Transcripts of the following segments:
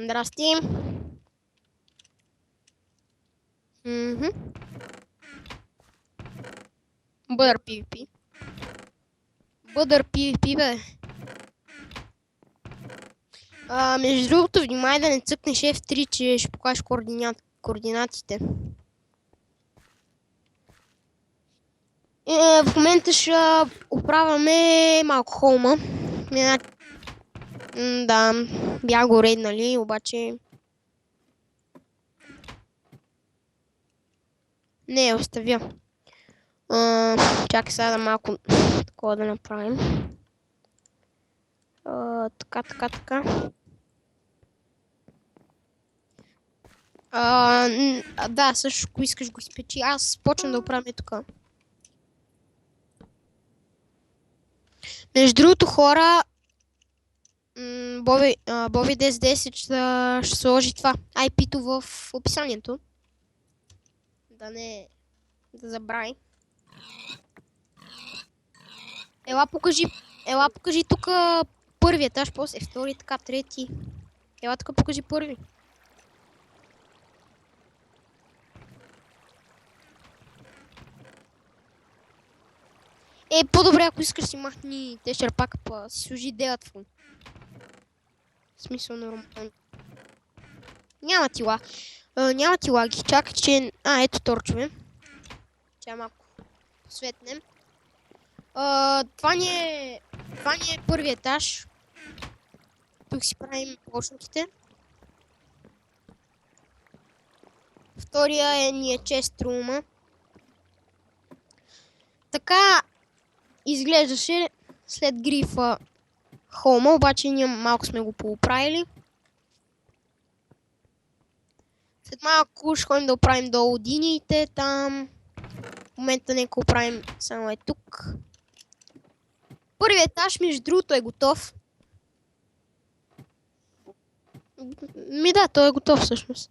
Здрасти. Мгм. Бъдър PvP. Бъдър PvP, бе. Между другото, внимай да не цъкнеш F3, че ще покажеш координатите. В момента ще оправяме малко холма. Да, бях го рейднали, обаче... Не, оставя. Чакай сега да малко такова да направим. Така. Да, също, ако искаш го изпечи. Аз почвам да оправим тук. Между другото, хора, Боби 1010 ще сложи това IP-то в описанието. Да забрави. Ела покажи тук първи етаж, после втори, така, трети. Ела тук покажи първи. По-добре, ако искаш си махни те шарпака, па си служи делатфон. В смисъл нормално. Няма ти лаги, чакай, че... ето торчове. Чакай малко посветнем. Това ни е първи етаж. Тук си правим почноките. Втория ни е чест рума. Така изглеждаше след грифа холма, обаче ние малко сме го поуправили. След малко ще ходим да оправим долу диниите там. В момента нека оправим само е тук. Първият етаж, между другото, е готов. Да, той е готов всъщност.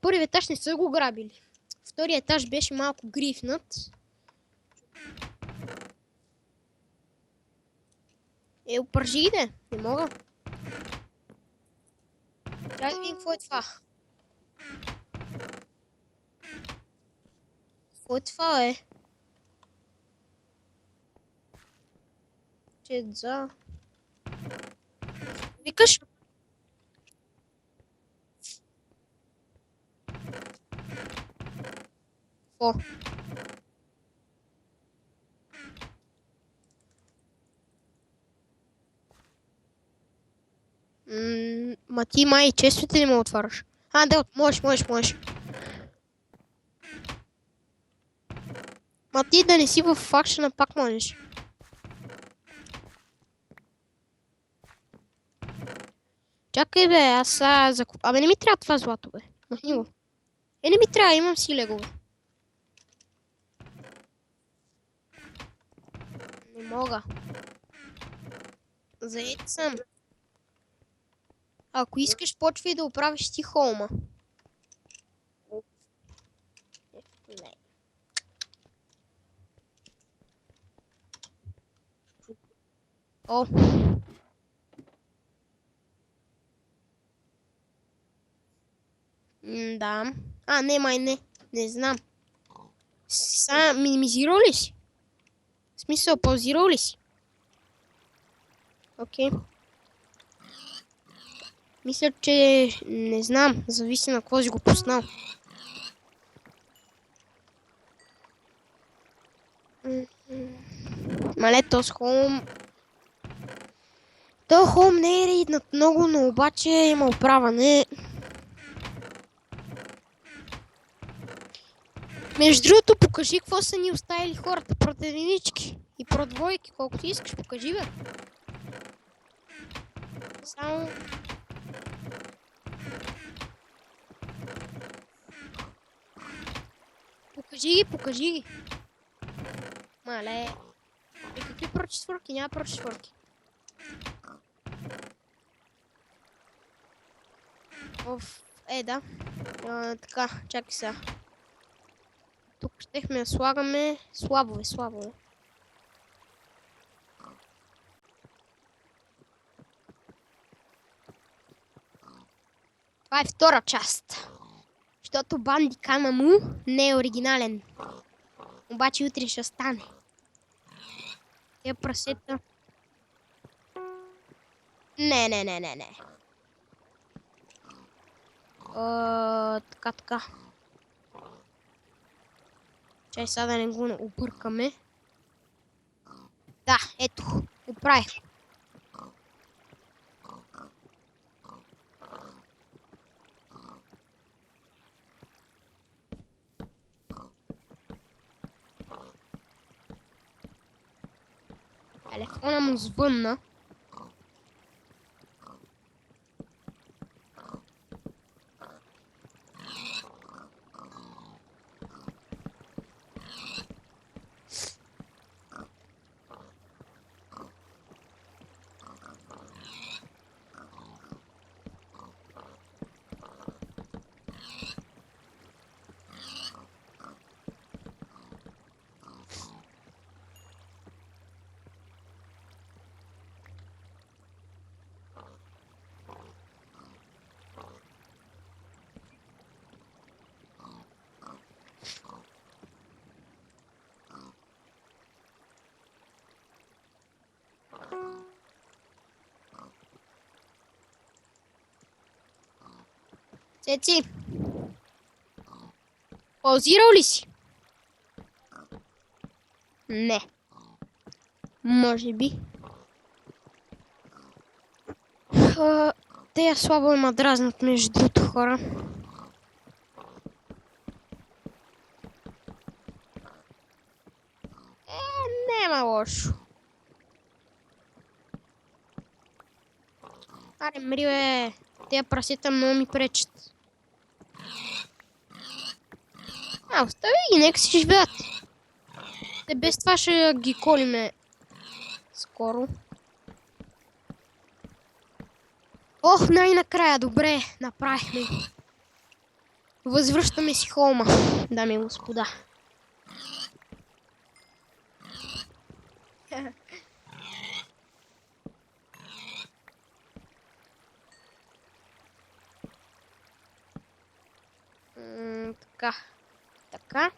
Първият етаж не са го грабили. Вторият етаж беше малко грифнат. Опържи ги, не мога. Трябва да видим какво е това. Какво е това, е? Чедза. Викаш? Какво? Ма ти май често ти не ме отваряш. Да, можеш. Ма ти да не си в акшена пак можеш. Чакай, бе, аз Абе, не ми трябва това злато, бе. Махни го. Не ми трябва, имам си легове. Не мога. Заед съм. Ако искаш, почвай да оправиш ти холма. Не. О. Да. Не знам. Сега минимизирал ли си? В смисъл, паузирал ли си? Окей. Мисля, че не знам. Зависи на какво си го пуснал. Мале, този холм... Този холм не е рейднат много, но обаче има оправане. Между другото, покажи какво са ни оставили хората. Прод единички и прод двойки. Колко ти искаш, покажи, бе. Само... Покажи ги. Мале. Какви прочетворки? Няма прочетворки. Да. Така, чакай сега. Тук щехме да слагаме слабове. Това е втора част. Защото Бандикама му не е оригинален. Обаче утре ще стане. Те прасета... Не. Така. Чай сега да не го объркаме. Да, ето, оправих. Телефона му звънна. Цеци, паузирал ли си? Не. Може би. Те слабо има дразнат между другото хора. Нема лошо. Аре, мри бе, те прасета много ми пречат. Остави ги, нека си живеят. Те без това ще ги колиме скоро. Ох, най-накрая, добре, направихме. Възвръщаме си холма, дами и господа. Така.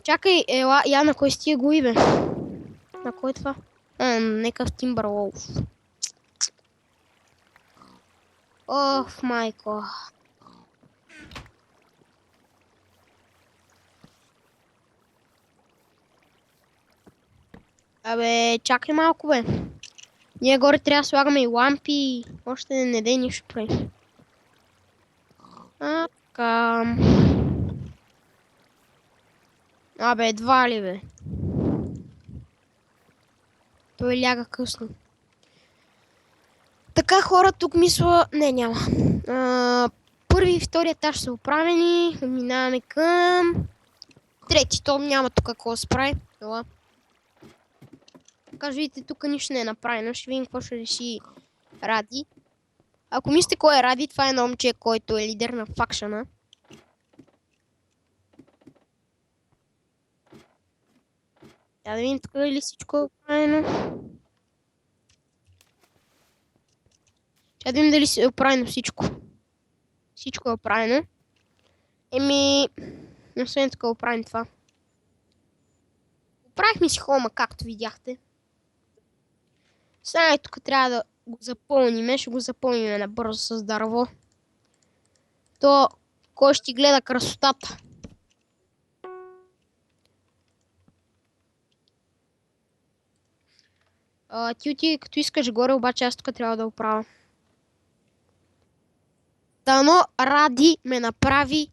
Чакай, ела, я на кой стия го бе? На кой е това? Некъв Тимбърлоуф. Ох, майко. Абе, чакай малко, бе. Ние горе трябва да слагаме и лампи. Още не дей нищо прави. Така. Абе, едва ли, бе. Той ляга късно. Така, хора, тук мисля... Не, няма. Първи и втори етаж са оправени. Минаваме към... Трети, то няма тук какво да се прави. Ела. Така, видите, тук нищо не е направено. Ще видим какво ще реши Ради. Ако мислите кой е Ради, това е едно момче, който е лидер на факшъна. Да видим тук ли всичко е оправено. Ще да видим дали е оправено всичко. Всичко е оправено. Освен тук оправим това. Оправихме си холма, както видяхте. Сега тук трябва да го запълним. Ще го запълним набързо с дърво. То, кой ще гледа красотата? Ти като искаш горе, обаче аз тук трябва да оправя. Дано Ради ме направи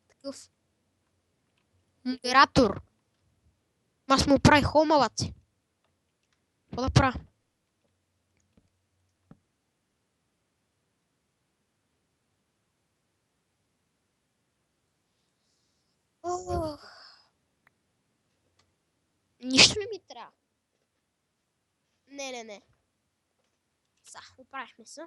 такъв модератор. Аз му оправи холма, баци. Какво да правя? Нищо не ми трябва. Не. Оправихме се.